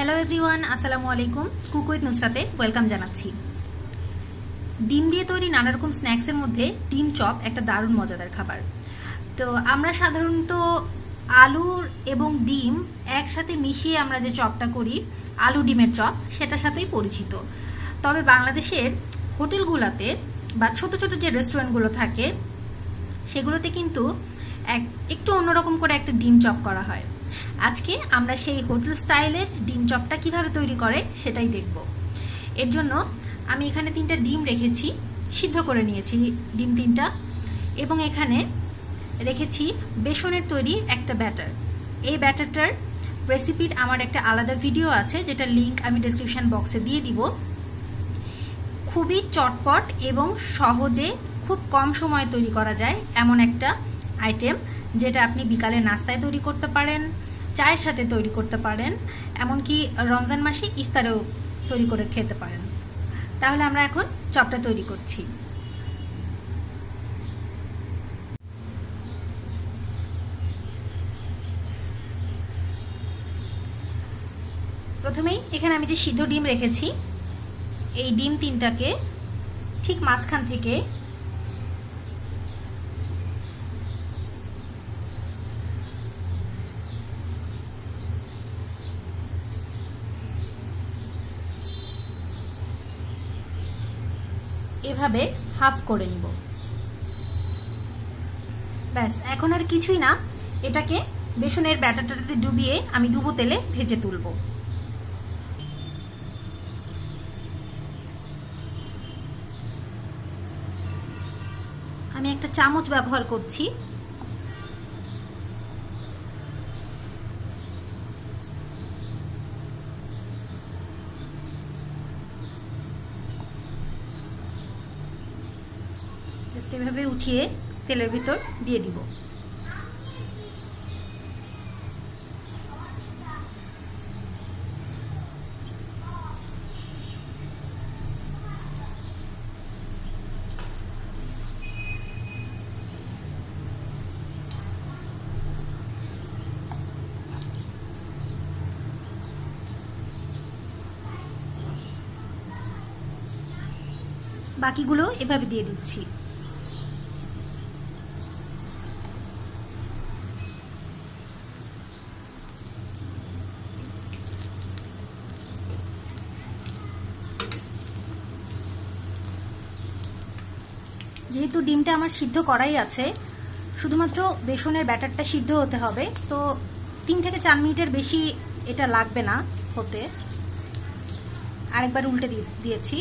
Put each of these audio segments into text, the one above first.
Hello everyone, আসসালামু আলাইকুম। Cook with নুসরাতে welcome জানাচ্ছি। ডিম দিয়ে তৈরি নানা রকম স্ন্যাক্সের মধ্যে ডিম চপ একটা দারুণ মজাদার খাবার। তো আমরা সাধারণত আলু এবং ডিম একসাথে মিশিয়ে আমরা যে চপটা করি, আলু ডিমের চপ, সেটার সাথেই পরিচিত। তবে বাংলাদেশের হোটেলগুলোতে বা ছোট ছোট যে রেস্টুরেন্টগুলো থাকে সেগুলোতে কিন্তু একটু অন্যরকম করে একটা ডিম চপ করা হয়। আজকে আমরা সেই হোটেল স্টাইলের ডিম চপটা কিভাবে তৈরি করে সেটাই দেখব। এর জন্য আমি এখানে 3টা ডিম রেখেছি, সিদ্ধ করে নিয়েছি ডিম 3টা, এবং এখানে রেখেছি বেসনের তৈরি একটা ব্যাটার। এই ব্যাটারটার রেসিপির আমার একটা আলাদা ভিডিও আছে, যেটা লিংক আমি ডেসক্রিপশন বক্সে দিয়ে দিব। খুবই চটপট এবং সহজে খুব কম সময়ে তৈরি করা যায় এমন একটা আইটেম, যেটা আপনি বিকালে নাস্তায় তৈরি করতে পারেন, চায়ের সাথে তৈরি করতে পারেন, এমনকি রমজান মাসে ইফতারেও তৈরি করে খেতে পারেন। তাহলে আমরা এখন চপটা তৈরি করছি। প্রথমেই এখানে আমি যে সিদ্ধ ডিম রেখেছি, এই ডিম 3টাকে ঠিক মাঝখান থেকে এভাবে হাফ করে নিব। ব্যাস, এখন আর কিছুই না, এটাকে বেসনের ব্যাটারটাতে ডুবিয়ে আমি ডুবো তেলে ভেজে তুলব। আমি একটা চামচ ব্যবহার করছি। এভাবে উঠিয়ে তেলের ভিতর দিয়ে দিব। বাকিগুলো এভাবে দিয়ে দিচ্ছি। যেহেতু ডিমটা আমার সিদ্ধ করাই আছে, শুধুমাত্র বেসনের ব্যাটারটা সিদ্ধ হতে হবে, তো 3 থেকে 4 মিনিটের বেশি এটা লাগবে না হতে। আরেকবার উল্টে দিয়েছি।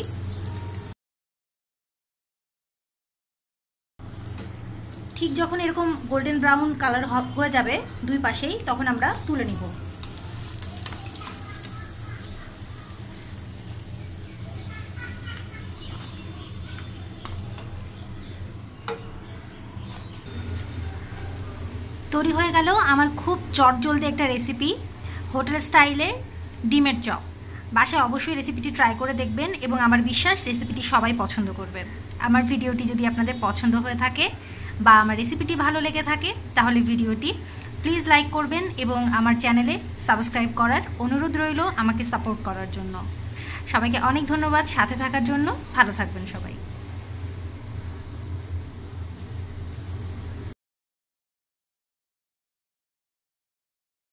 ঠিক যখন এরকম গোল্ডেন ব্রাউন কালার হয়ে যাবে দুই পাশেই, তখন আমরা তুলে নিব। তৈরি হয়ে গেল আমার খুব চটজলদি একটা রেসিপি, হোটেল স্টাইলে ডিমের চপ। বাসায় অবশ্যই রেসিপিটি ট্রাই করে দেখবেন এবং আমার বিশ্বাস রেসিপিটি সবাই পছন্দ করবে। আমার ভিডিওটি যদি আপনাদের পছন্দ হয়ে থাকে বা আমার রেসিপিটি ভালো লেগে থাকে, তাহলে ভিডিওটি প্লিজ লাইক করবেন এবং আমার চ্যানেলে সাবস্ক্রাইব করার অনুরোধ রইল আমাকে সাপোর্ট করার জন্য। সবাইকে অনেক ধন্যবাদ সাথে থাকার জন্য। ভালো থাকবেন সবাই।